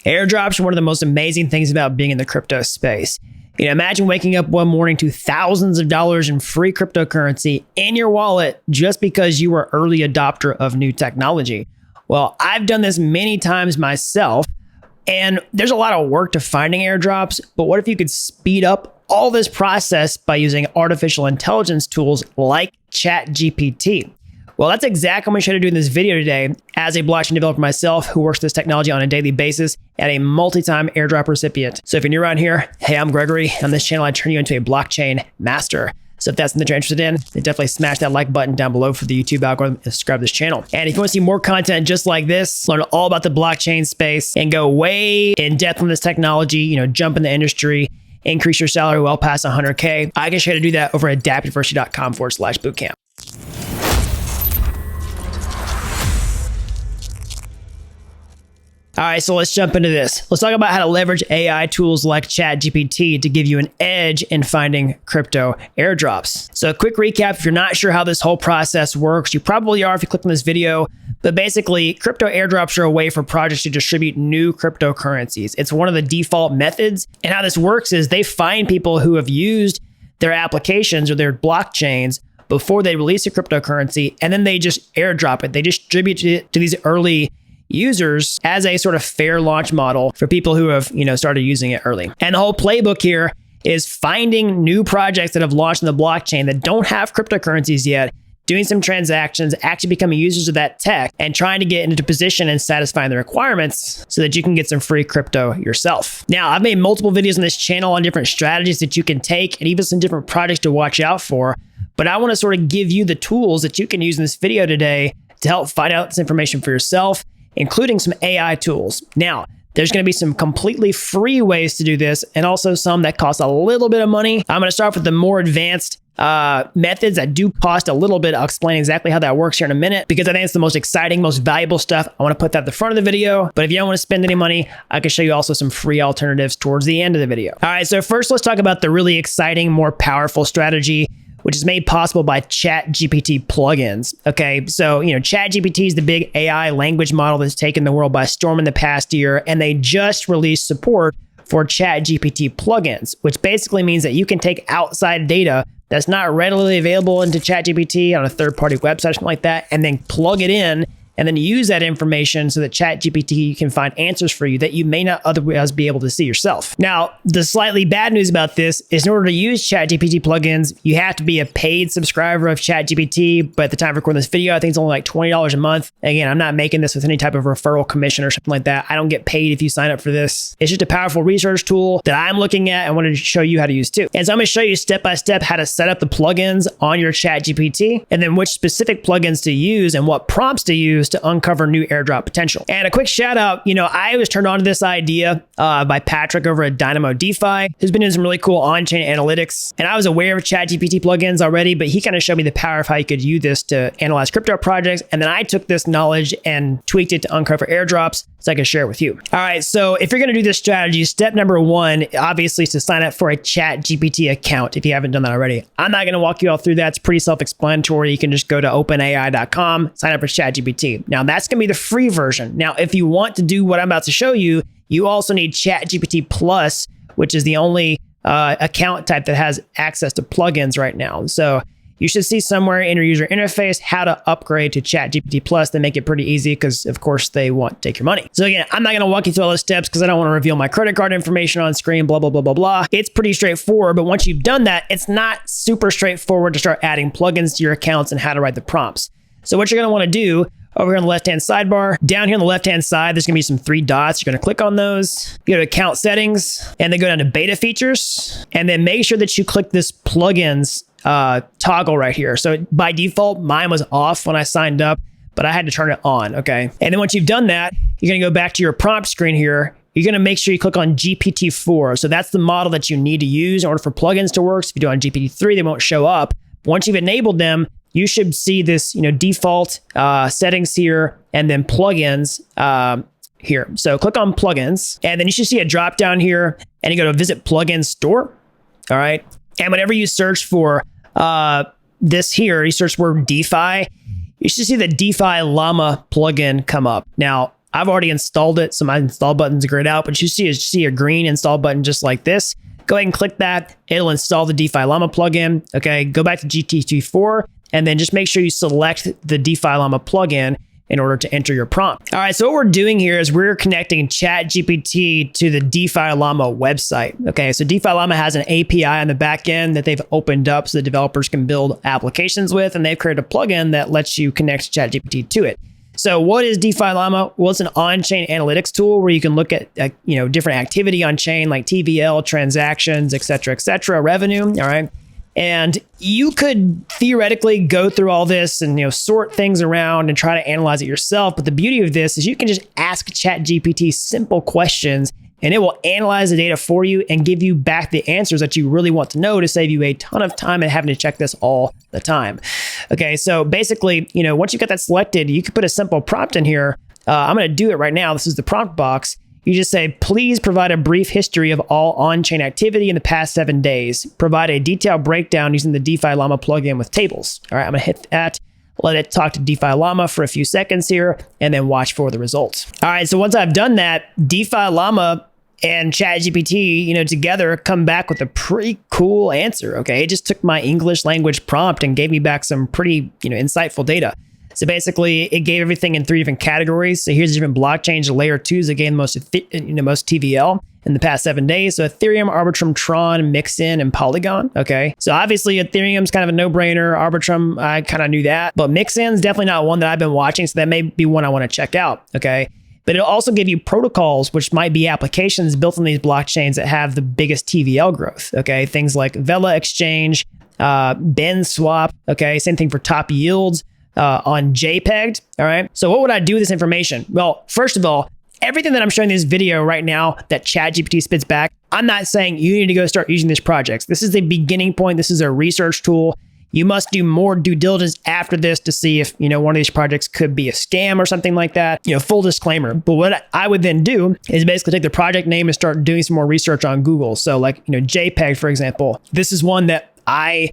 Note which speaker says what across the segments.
Speaker 1: Airdrops are one of the most amazing things about being in the crypto space. Imagine waking up one morning to thousands of dollars in free cryptocurrency in your wallet just because you were early adopter of new technology. Well, I've done this many times myself, and there's a lot of work to finding airdrops, but what if you could speed up all this process by using artificial intelligence tools like ChatGPT? Well, that's exactly what I'm going to show you to do in this video today as a blockchain developer myself who works with this technology on a daily basis and a multi-time airdrop recipient. So if you're new around here, hey, I'm Gregory. On this channel, I turn you into a blockchain master. So if that's something that you're interested in, then definitely smash that like button down below for the YouTube algorithm and subscribe to this channel. And if you want to see more content just like this, learn all about the blockchain space and go way in depth on this technology, jump in the industry, increase your salary well past 100K, I can show you how to do that over at dappuniversity.com/bootcamp. All right, so let's jump into this. Let's talk about how to leverage AI tools like ChatGPT to give you an edge in finding crypto airdrops. So a quick recap, if you're not sure how this whole process works, you probably are if you click on this video, but basically crypto airdrops are a way for projects to distribute new cryptocurrencies. It's one of the default methods. And how this works is they find people who have used their applications or their blockchains before they release a cryptocurrency, and then they just airdrop it. They distribute it to these early users as a sort of fair launch model for people who have, started using it early. And the whole playbook here is finding new projects that have launched in the blockchain that don't have cryptocurrencies yet, doing some transactions, actually becoming users of that tech, and trying to get into position and satisfying the requirements so that you can get some free crypto yourself. Now, I've made multiple videos on this channel on different strategies that you can take and even some different projects to watch out for, but I want to sort of give you the tools that you can use in this video today to help find out this information for yourself, including some AI tools. Now, there's going to be some completely free ways to do this and also some that cost a little bit of money. I'm going to start with the more advanced methods that do cost a little bit. I'll explain exactly how that works here in a minute because I think it's the most exciting, most valuable stuff. I want to put that at the front of the video, but if you don't want to spend any money, I can show you also some free alternatives towards the end of the video. All right, so first let's talk about the really exciting, more powerful strategy, which is made possible by ChatGPT plugins. Okay, so ChatGPT is the big AI language model that's taken the world by storm in the past year, and they just released support for ChatGPT plugins, which basically means that you can take outside data that's not readily available into ChatGPT on a third-party website or something like that, and then plug it in and then use that information so that ChatGPT can find answers for you that you may not otherwise be able to see yourself. Now, the slightly bad news about this is in order to use ChatGPT plugins, you have to be a paid subscriber of ChatGPT, but at the time of recording this video, I think it's only like $20 a month. Again, I'm not making this with any type of referral commission or something like that. I don't get paid if you sign up for this. It's just a powerful research tool that I'm looking at and wanted to show you how to use too. And so I'm going to show you step-by-step how to set up the plugins on your ChatGPT and then which specific plugins to use and what prompts to use to uncover new airdrop potential. And a quick shout out, I was turned on to this idea by Patrick over at Dynamo DeFi, who's been doing some really cool on-chain analytics. And I was aware of ChatGPT plugins already, but he kind of showed me the power of how you could use this to analyze crypto projects. And then I took this knowledge and tweaked it to uncover airdrops so I can share it with you. All right, so if you're going to do this strategy, step number one, obviously, is to sign up for a ChatGPT account if you haven't done that already. I'm not going to walk you all through that. It's pretty self-explanatory. You can just go to openai.com, sign up for ChatGPT. Now, that's going to be the free version. Now, if you want to do what I'm about to show you, you also need ChatGPT Plus, which is the only account type that has access to plugins right now. So you should see somewhere in your user interface how to upgrade to ChatGPT Plus. They make it pretty easy because, of course, they want to take your money. So again, I'm not going to walk you through all those steps because I don't want to reveal my credit card information on screen, blah, blah, blah, blah, blah. It's pretty straightforward, but once you've done that, it's not super straightforward to start adding plugins to your accounts and how to write the prompts. So what you're going to want to do over here on the left-hand sidebar, down here on the left-hand side, there's going to be some 3 dots. You're going to click on those, go to account settings, and then go down to beta features, and then make sure that you click this plugins toggle right here. So by default, mine was off when I signed up, but I had to turn it on, okay? And then once you've done that, you're going to go back to your prompt screen here. You're going to make sure you click on GPT-4. So that's the model that you need to use in order for plugins to work. So if you do it on GPT-3, they won't show up. Once you've enabled them, you should see this, default settings here and then plugins here. So click on plugins, and then you should see a drop down here, and you go to visit plugin store. All right. And whenever you search for this here, you search word DeFi, you should see the DeFi Llama plugin come up. Now, I've already installed it, so my install button's grayed out, but you see a green install button just like this. Go ahead and click that. It'll install the DeFi Llama plugin. Okay, go back to GTT4 and then just make sure you select the DeFi Llama plugin in order to enter your prompt. All right, so what we're doing here is we're connecting ChatGPT to the DeFi Llama website. Okay, so DeFi Llama has an API on the back end that they've opened up so the developers can build applications with, and they've created a plugin that lets you connect ChatGPT to it. So what is DeFi Llama? Well, it's an on-chain analytics tool where you can look at different activity on chain like TVL, transactions, et cetera, revenue. All right. And you could theoretically go through all this and sort things around and try to analyze it yourself. But the beauty of this is you can just ask ChatGPT simple questions and it will analyze the data for you and give you back the answers that you really want to know to save you a ton of time and having to check this all the time. Okay, so basically, once you get that selected, you could put a simple prompt in here. I'm going to do it right now. This is the prompt box. You just say, please provide a brief history of all on-chain activity in the past 7 days. Provide a detailed breakdown using the DeFi Llama plugin with tables. All right, I'm going to hit that. Let it talk to DeFi Llama for a few seconds here, and then watch for the results. All right, so once I've done that, DeFi Llama and ChatGPT, together come back with a pretty cool answer. Okay, it just took my English language prompt and gave me back some pretty, insightful data. So basically, it gave everything in 3 different categories. So here's the different blockchains. Layer 2s that gained the most TVL in the past 7 days. So Ethereum, Arbitrum, Tron, Mixin, and Polygon. Okay. So obviously, Ethereum's kind of a no-brainer. Arbitrum, I kind of knew that. But Mixin's definitely not one that I've been watching. So that may be one I want to check out. Okay. But it'll also give you protocols, which might be applications built on these blockchains that have the biggest TVL growth. Okay. Things like Vela Exchange, Ben Swap. Okay. Same thing for top yields. On JPEG. All right. So what would I do with this information? Well, first of all, everything that I'm showing in this video right now that ChatGPT spits back, I'm not saying you need to go start using these projects. This is a beginning point. This is a research tool. You must do more due diligence after this to see if, one of these projects could be a scam or something like that. Full disclaimer. But what I would then do is basically take the project name and start doing some more research on Google. So like, JPEG, for example, this is one that I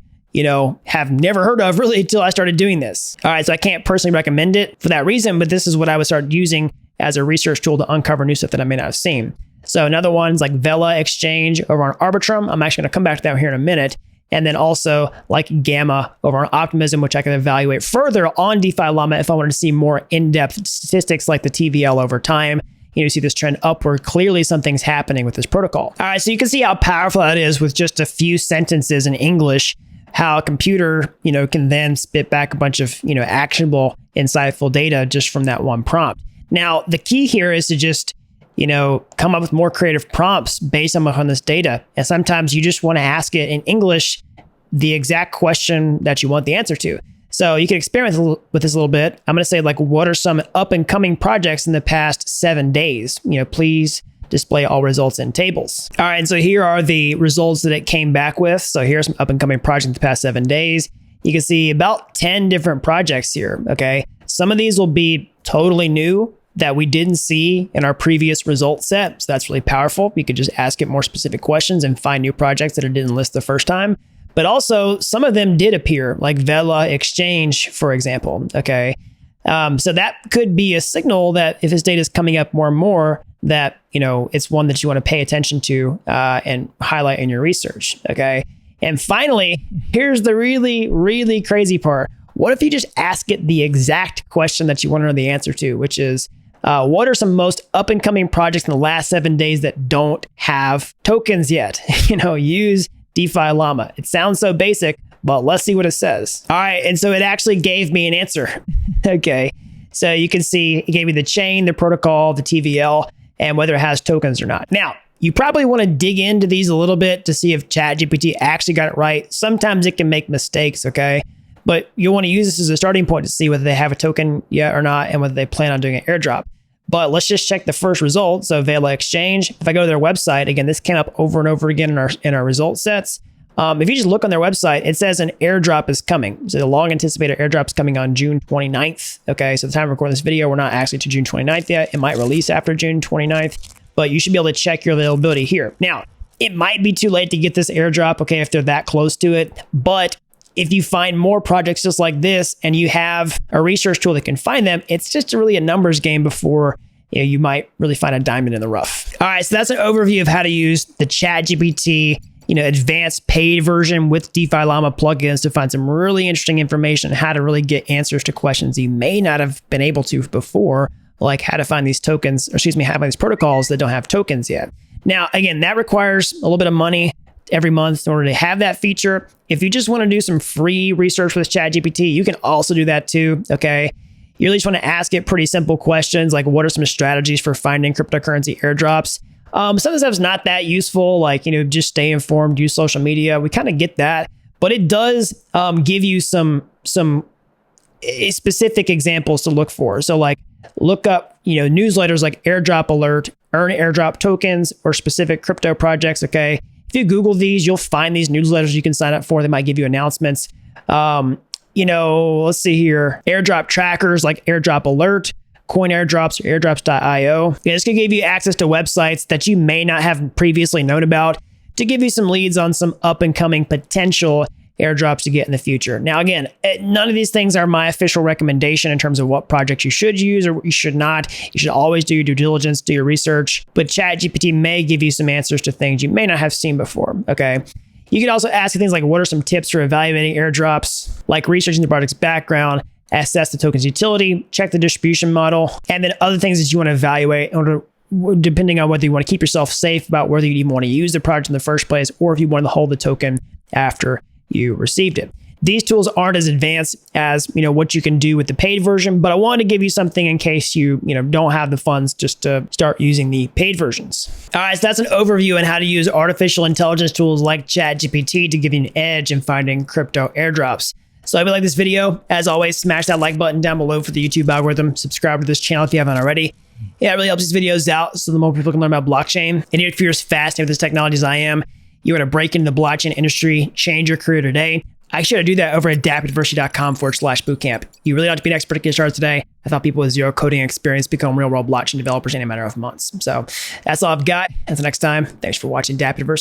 Speaker 1: have never heard of really until I started doing this. All right, so I can't personally recommend it for that reason, but this is what I would start using as a research tool to uncover new stuff that I may not have seen. So another one's like Vela Exchange over on Arbitrum. I'm actually going to come back to that here in a minute. And then also like Gamma over on Optimism, which I can evaluate further on DeFi Llama if I wanted to see more in-depth statistics like the TVL over time. You see this trend upward. Clearly something's happening with this protocol. All right, so you can see how powerful that is with just a few sentences in English. How a computer, can then spit back a bunch of, actionable, insightful data just from that one prompt. Now, the key here is to just, come up with more creative prompts based on this data. And sometimes you just want to ask it in English the exact question that you want the answer to. So you can experiment with this a little bit. I'm going to say, like, what are some up and coming projects in the past 7 days? Please display all results in tables. All right, and so here are the results that it came back with. So here's some up and coming projects in the past 7 days. You can see about 10 different projects here, okay? Some of these will be totally new that we didn't see in our previous result set. So that's really powerful. You could just ask it more specific questions and find new projects that it didn't list the first time. But also some of them did appear, like Vela Exchange, for example, okay? So that could be a signal that if this data is coming up more and more, that, it's one that you want to pay attention to and highlight in your research, okay? And finally, here's the really, really crazy part. What if you just ask it the exact question that you want to know the answer to, which is, what are some most up and coming projects in the last 7 days that don't have tokens yet? Use DeFi Llama. It sounds so basic, but let's see what it says. All right, and so it actually gave me an answer. Okay, so you can see it gave me the chain, the protocol, the TVL, and whether it has tokens or not. Now, you probably want to dig into these a little bit to see if ChatGPT actually got it right. Sometimes it can make mistakes, okay? But you'll want to use this as a starting point to see whether they have a token yet or not and whether they plan on doing an airdrop. But let's just check the first result. So Vela Exchange, if I go to their website, again, this came up over and over again in our result sets. If you just look on their website, it says an airdrop is coming. So the long anticipated airdrop is coming on June 29th. Okay, so the time of recording this video, we're not actually to June 29th yet. It might release after June 29th, but you should be able to check your availability here. Now, it might be too late to get this airdrop, okay, if they're that close to it. But if you find more projects just like this and you have a research tool that can find them, it's just really a numbers game before you might really find a diamond in the rough. All right, so that's an overview of how to use the ChatGPT advanced paid version with DeFi Llama plugins to find some really interesting information on how to really get answers to questions you may not have been able to before, like how to find these tokens, or excuse me, how to find these protocols that don't have tokens yet. Now, again, that requires a little bit of money every month in order to have that feature. If you just want to do some free research with ChatGPT, you can also do that too, okay? You really just want to ask it pretty simple questions like, what are some strategies for finding cryptocurrency airdrops? Some of the stuff's not that useful, like, just stay informed, use social media. We kind of get that, but it does give you some specific examples to look for. So like look up, newsletters like Airdrop Alert, earn airdrop tokens, or specific crypto projects, okay? If you Google these, you'll find these newsletters you can sign up for. They might give you announcements. Let's see here. Airdrop trackers like Airdrop Alert, Coin Airdrops, or airdrops.io. This can give you access to websites that you may not have previously known about to give you some leads on some up and coming potential airdrops to get in the future. Now, again, none of these things are my official recommendation in terms of what projects you should use or what you should not. You should always do your due diligence, do your research, but ChatGPT may give you some answers to things you may not have seen before, okay? You can also ask things like, what are some tips for evaluating airdrops, like researching the project's background, assess the token's utility, check the distribution model, and then other things that you want to evaluate in order, depending on whether you want to keep yourself safe about whether you even want to use the project in the first place, or if you want to hold the token after you received it. These tools aren't as advanced as what you can do with the paid version, but I wanted to give you something in case you don't have the funds just to start using the paid versions. All right, so that's an overview on how to use artificial intelligence tools like ChatGPT to give you an edge in finding crypto airdrops. So if you like this video, as always, smash that like button down below for the YouTube algorithm. Subscribe to this channel if you haven't already. Yeah, it really helps these videos out so the more people can learn about blockchain. And if you're as fascinated with this technology as I am, you want to break into the blockchain industry, change your career today, I should do that over at dappuniversity.com/bootcamp. You really ought to be an expert to get started today. I thought people with zero coding experience become real world blockchain developers in a matter of months. So that's all I've got. Until next time, thanks for watching Dapp University.